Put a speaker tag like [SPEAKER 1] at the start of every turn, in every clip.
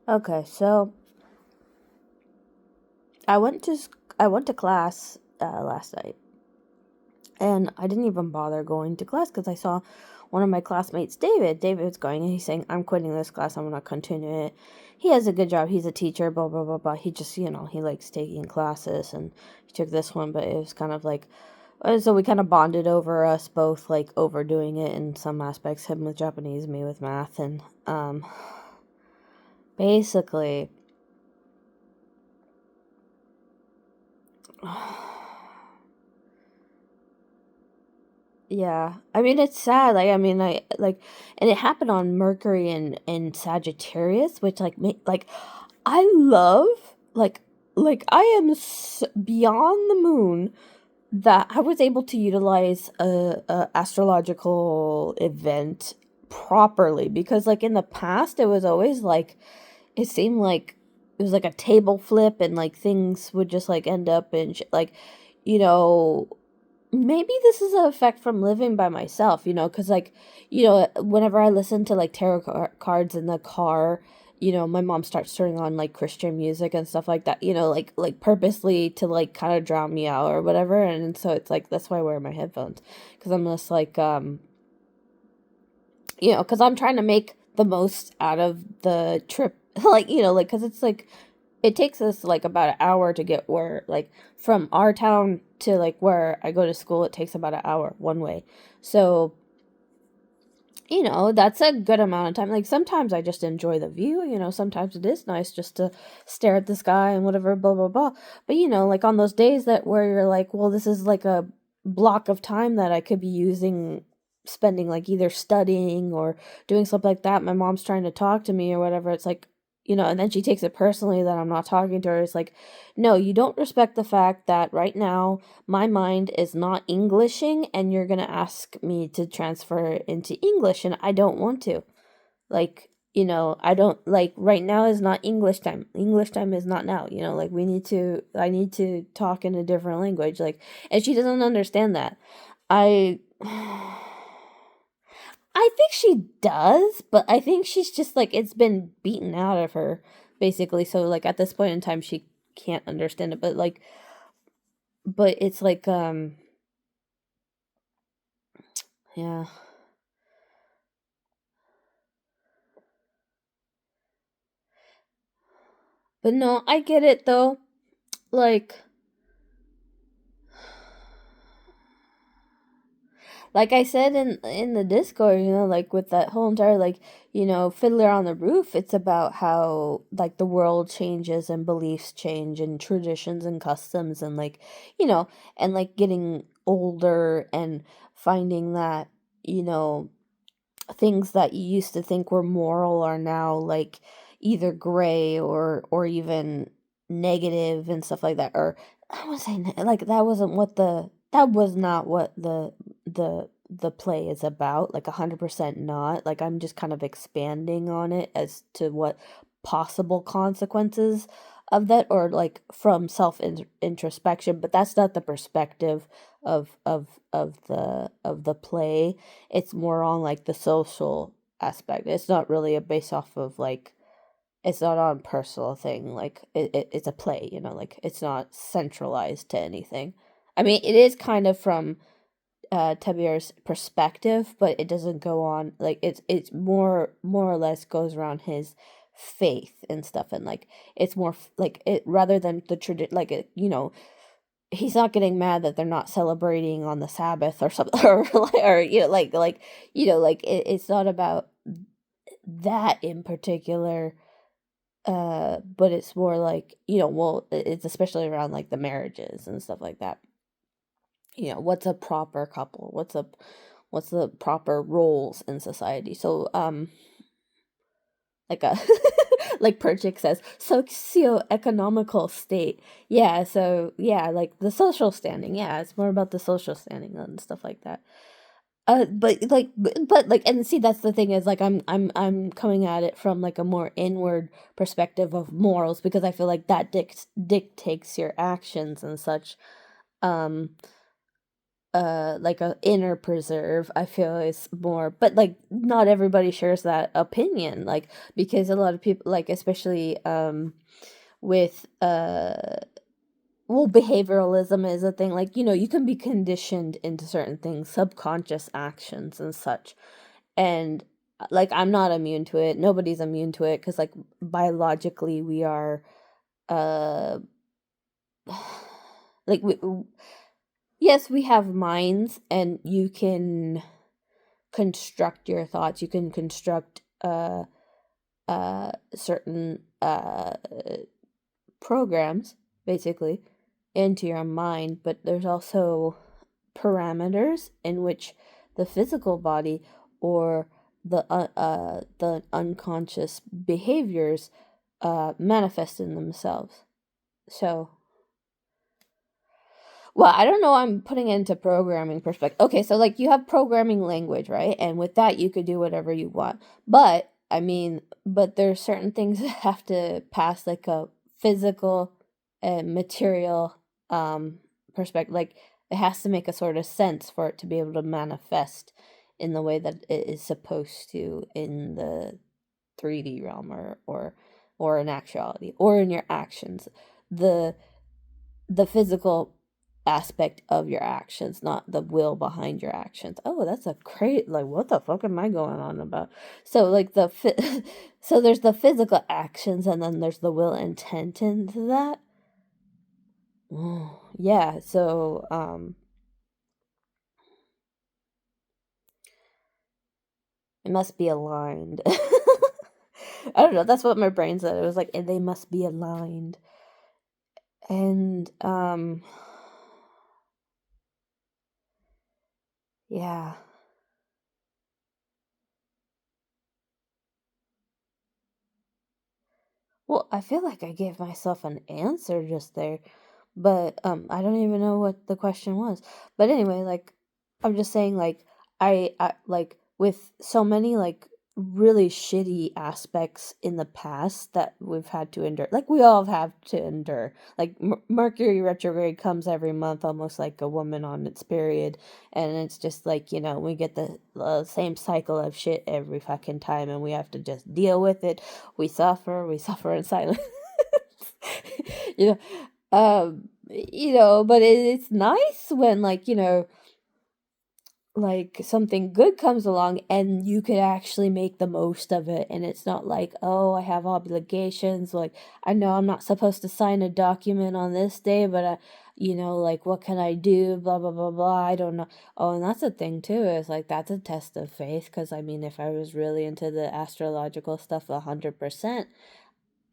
[SPEAKER 1] Okay, so I went to I went to class last night, and I didn't even bother going to class because I saw one of my classmates, David. David was going, and he's saying, "I'm quitting this class. I'm gonna continue it." He has a good job. He's a teacher. Blah blah blah blah. He just he likes taking classes, and he took this one, but it was kind of like. So we kind of bonded over us both like overdoing it in some aspects. Him with Japanese, me with math, and basically. Yeah, I mean it's sad. I like, and it happened on Mercury and Sagittarius, which like I love like I am beyond the moon that I was able to utilize a astrological event properly because like in the past it was always like it seemed like it was like a table flip and like things would just like end up in like you know maybe this is an effect from living by myself, because like, whenever I listen to like tarot cards in the car, my mom starts turning on like Christian music and stuff like that, like purposely to like kind of drown me out or whatever. And so it's like that's why I wear my headphones because I'm just like, because I'm trying to make the most out of the trip, like, like, because it's like it takes us like about an hour to get where like from our town to like where I go to school. It takes about an hour one way. So that's a good amount of time. Like sometimes I just enjoy the view. Sometimes it is nice just to stare at the sky and whatever, blah blah blah. But like on those days that where you're like, well, this is like a block of time that I could be using spending like either studying or doing something like that. My mom's trying to talk to me or whatever. It's like, and then she takes it personally that I'm not talking to her. It's like, no, you don't respect the fact that right now my mind is not Englishing and you're going to ask me to transfer it into English and I don't want to. Like, I don't like right now is not English time. English time is not now. Like I need to talk in a different language. Like, and she doesn't understand that. I I think she does, but I think she's just like it's been beaten out of her basically. So like at this point in time she can't understand it, but it's like yeah. But no, I get it though. Like like I said in the Discord, like with that whole entire like, Fiddler on the Roof, it's about how like the world changes and beliefs change and traditions and customs and like, and like getting older and finding that, you know, things that you used to think were moral are now like either gray or even negative and stuff like that. Or I would say like that was not what the play is about, like 100% not. Like I'm just kind of expanding on it as to what possible consequences of that or like from introspection, but that's not the perspective of the play. It's more on like the social aspect. It's not really a base off of like it's not on personal thing. Like it's a play, like it's not centralized to anything. I mean, it is kind of from Tabir's perspective, but it doesn't go on like it's more or less goes around his faith and stuff, and like it's more like it rather than the tradition, like he's not getting mad that they're not celebrating on the Sabbath or something, or like it's not about that in particular. But it's more like well, it's especially around like the marriages and stuff like that. What's a proper couple? What's the proper roles in society? So like a like Perchik says, socio-economical state. Yeah, so yeah, like the social standing. Yeah, it's more about the social standing and stuff like that. But and see that's the thing is like I'm coming at it from like a more inward perspective of morals because I feel like that dictates your actions and such. Um like a inner preserve, I feel is more, but like not everybody shares that opinion, like because a lot of people, like especially with well, behavioralism is a thing, like, you can be conditioned into certain things, subconscious actions and such. And like I'm not immune to it, nobody's immune to it, because like biologically we are uh like yes, we have minds, and you can construct your thoughts, you can construct certain programs basically into your mind, but there's also parameters in which the physical body or the unconscious behaviors manifest in themselves. So, well, I don't know. I'm putting it into programming perspective. Okay, so like you have programming language, right? And with that, you could do whatever you want. But I mean, but there's certain things that have to pass like a physical and material perspective. Like it has to make a sort of sense for it to be able to manifest in the way that it is supposed to in the 3D realm, or in actuality, or in your actions. The the physical aspect of your actions, not the will behind your actions. Oh, that's a great, like, what the fuck am I going on about? So like so there's the physical actions, and then there's the will intent into that. Oh, yeah, so it must be aligned. I don't know, that's what my brain said. It was like they must be aligned. And yeah. Well, I feel like I gave myself an answer just there, but I don't even know what the question was. But anyway, like I'm just saying, like I like with so many like really shitty aspects in the past that we've had to endure. Like we all have to endure. Like Mercury retrograde comes every month, almost like a woman on its period, and it's just like, we get the same cycle of shit every fucking time, and we have to just deal with it. We suffer in silence. you but it's nice when, like, like something good comes along and you could actually make the most of it, and it's not like, oh, I have obligations, like I know I'm not supposed to sign a document on this day, but like what can I do, blah blah blah blah, I don't know. Oh, and that's a thing too, is like that's a test of faith, because I mean, if I was really into the astrological stuff 100%,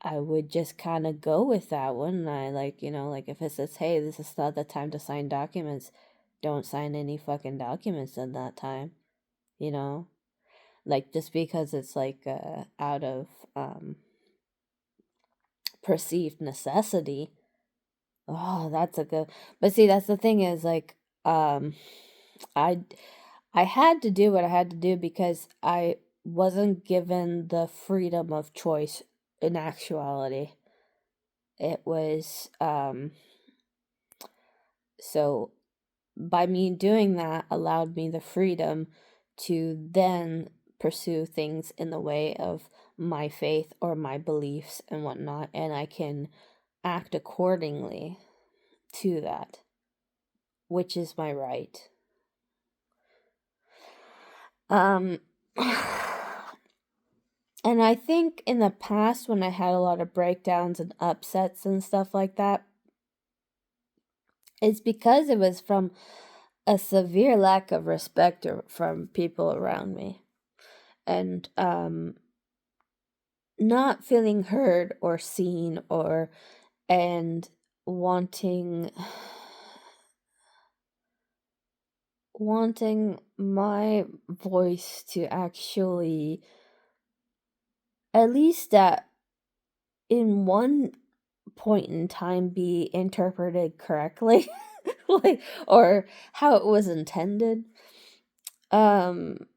[SPEAKER 1] I would just kind of go with that, wouldn't I? Like, like if it says, hey, this is not the time to sign documents, don't sign any fucking documents in that time, you know? Like, just because it's like out of perceived necessity. Oh, that's a good. But see, that's the thing is, like, I I had to do what I had to do because I wasn't given the freedom of choice in actuality. It was so by me doing that allowed me the freedom to then pursue things in the way of my faith or my beliefs and whatnot, and I can act accordingly to that, which is my right. Um and I think in the past, when I had a lot of breakdowns and upsets and stuff like that, it's because it was from a severe lack of respect from people around me, and not feeling heard or seen, or and wanting wanting my voice to actually, at least at in one point in time, be interpreted correctly, like, or how it was intended, um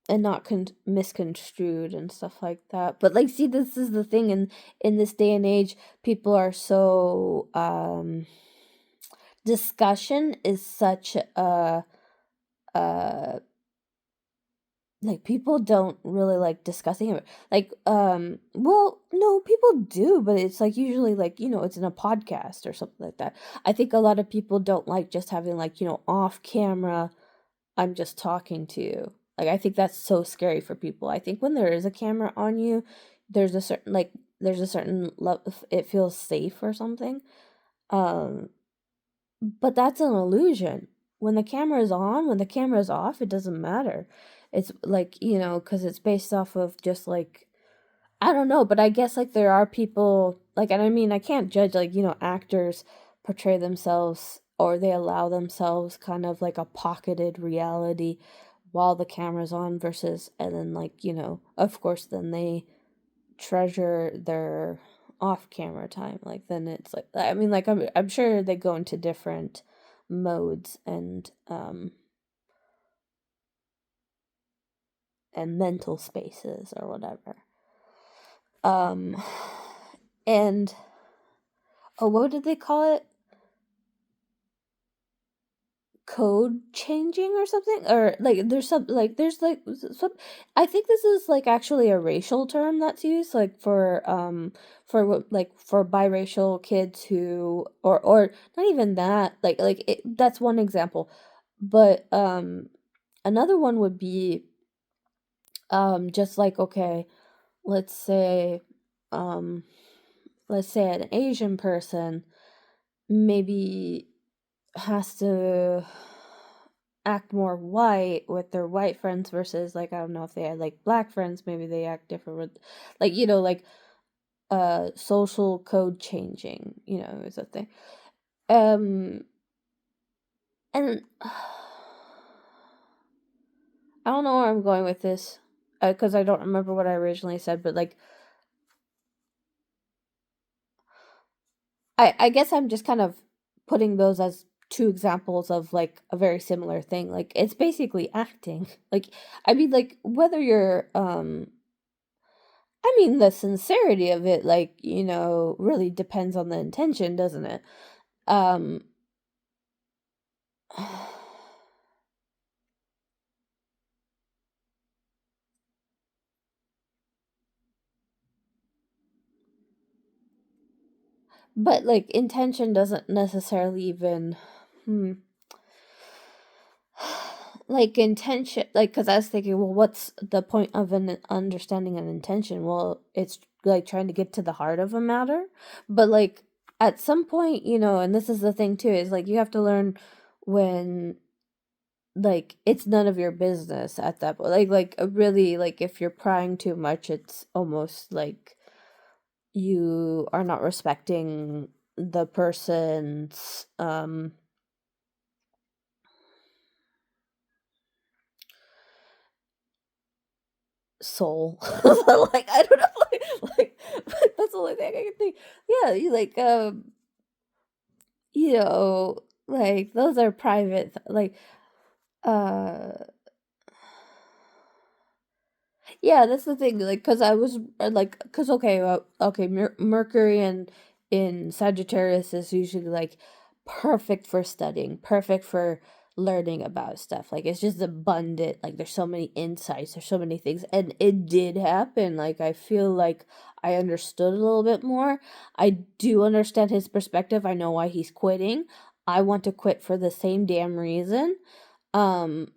[SPEAKER 1] and not misconstrued and stuff like that. But like, see, this is the thing, in this day and age, people are so discussion is such a like people don't really like discussing it. Like, well, no, people do, but it's like usually like, it's in a podcast or something like that. I think a lot of people don't like just having like, off camera, I'm just talking to you. Like, I think that's so scary for people. I think when there is a camera on you, there's a certain like there's a certain love, it feels safe or something. Um, but that's an illusion. When the camera is on, when the camera is off, it doesn't matter. It's like, because it's based off of just like, I don't know, but I guess like there are people, like, and I mean, I can't judge, like, actors portray themselves or they allow themselves kind of like a pocketed reality while the camera's on versus, and then like, of course, then they treasure their off camera time. Like then it's like, I mean, like I'm sure they go into different modes and mental spaces or whatever. And oh, what did they call it? Code changing or something, or like there's like some, I think this is like actually a racial term that's used like for what, like for biracial kids who, or not even that, that's one example, but another one would be just like, okay, let's say um let's say an Asian person maybe has to act more white with their white friends versus, like, I don't know if they had like black friends, maybe they act different with, like, like social code changing, is a thing. um and I don't know where I'm going with this, because I don't remember what I originally said, but like I guess I'm just kind of putting those as two examples of like a very similar thing. Like it's basically acting. Like, I mean, like whether you're I mean, the sincerity of it, like, really depends on the intention, doesn't it? Um but like intention doesn't necessarily even hmm like intention, like, because I was thinking, well, what's the point of an understanding an intention? Well, it's like trying to get to the heart of a matter. But like at some point, and this is the thing too, is like you have to learn when, like, it's none of your business at that point. Really, like if you're prying too much, it's almost like you are not respecting the person's soul. Like, I don't know, that's the only thing I can think. Yeah, you like like those are private, like uh yeah, that's the thing, like, because I was like, because okay, well, okay, Mercury and in Sagittarius is usually like perfect for studying, perfect for learning about stuff. Like it's just abundant. Like there's so many insights, there's so many things, and it did happen. Like I feel like I understood a little bit more. I do understand his perspective. I know why he's quitting. I want to quit for the same damn reason. Um,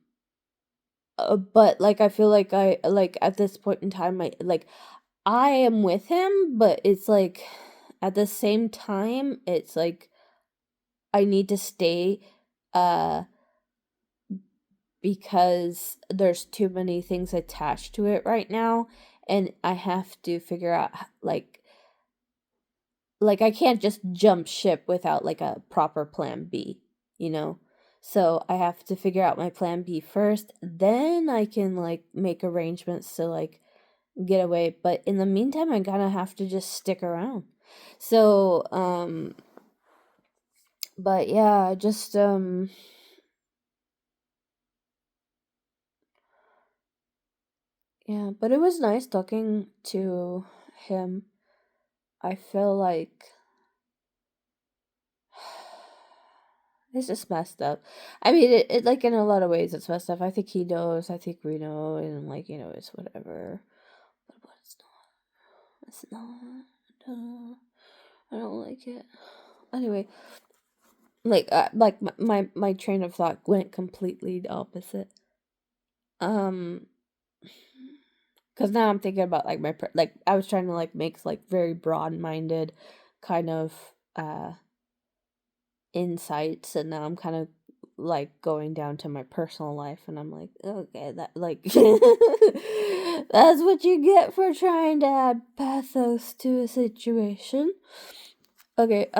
[SPEAKER 1] but like I feel like I like at this point in time I am with him, but it's like at the same time it's like I need to stay uh because there's too many things attached to it right now, and I have to figure out like I can't just jump ship without like a proper plan B, you know? So I have to figure out my plan B first, then I can like make arrangements to like get away, but in the meantime I'm gonna have to just stick around. So but yeah, just yeah, but it was nice talking to him. I feel like It's just messed up. I mean, it like in a lot of ways it's messed up. I think he knows. I think we know, and like it's whatever. But it's not. It's not. No, I don't like it. Anyway, like my train of thought went completely the opposite. Um, because now I'm thinking about like like I was trying to like make like very broad minded kind of insights, and now I'm kind of like going down to my personal life, and I'm like, okay, that like that's what you get for trying to add pathos to a situation. Okay,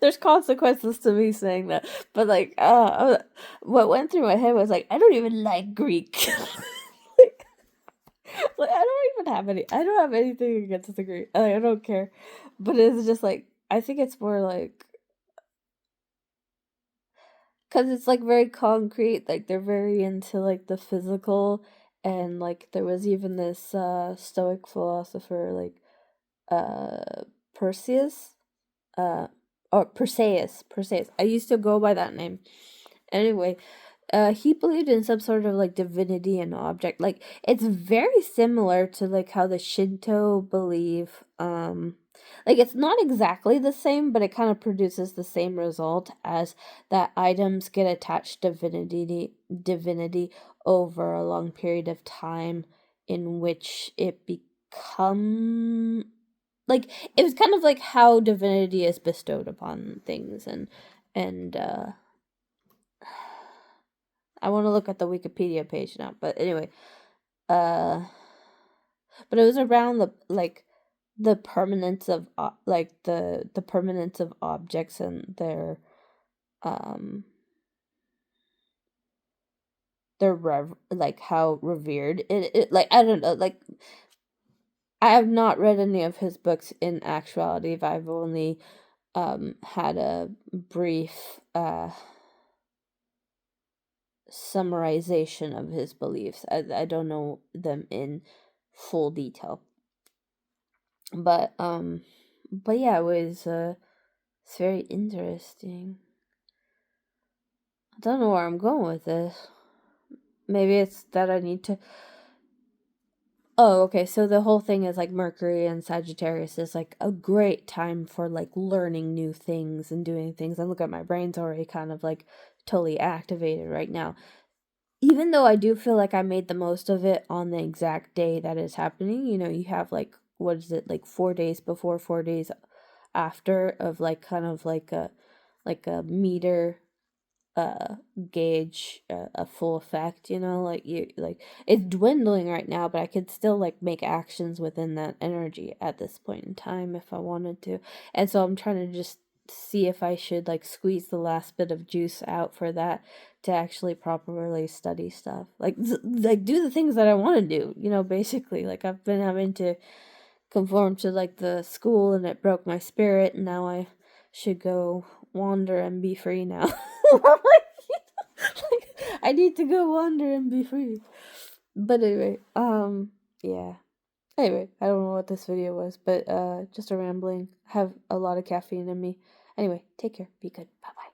[SPEAKER 1] there's consequences to me saying that, but like, what went through my head was like, I don't even like Greek. Like, I don't have anything against the Greek. Like, I don't care, but it's just like I think it's more like because it's like very concrete. Like they're very into like the physical, and like there was even this Stoic philosopher like Perseus, uh, or Perseus. I used to go by that name. Anyway, he believed in some sort of like divinity and object. Like it's very similar to like how the Shinto believe. Like it's not exactly the same, but it kind of produces the same result as that items get attached divinity over a long period of time, in which it become like it was kind of like how divinity is bestowed upon things, and I want to look at the Wikipedia page now, but anyway, uh, but it was around the like the permanence of like the permanence of objects and um their like how revered it like I don't know, like I have not read any of his books in actuality. I've only had a brief summarization of his beliefs. I don't know them in full detail. But yeah, it's very interesting. I don't know where I'm going with this. Maybe it's that I need to. Oh, okay. So the whole thing is like Mercury and Sagittarius is like a great time for like learning new things and doing things. And look at my brain's already kind of like totally activated right now. Even though I do feel like I made the most of it on the exact day that is happening, you have like, what is it, like 4 days before, 4 days after of like kind of like a meter gauge a full effect, like you like it's dwindling right now, but I could still like make actions within that energy at this point in time if I wanted to. And so I'm trying to just see if I should like squeeze the last bit of juice out for that to actually properly study stuff, like like do the things that I want to do, basically. Like I've been having to conform to like the school, and it broke my spirit, and now I should go wander and be free now. I need to go wander and be free. But anyway, yeah. Anyway, I don't know what this video was, but just a rambling. I have a lot of caffeine in me. Anyway, take care. Be good. Bye bye.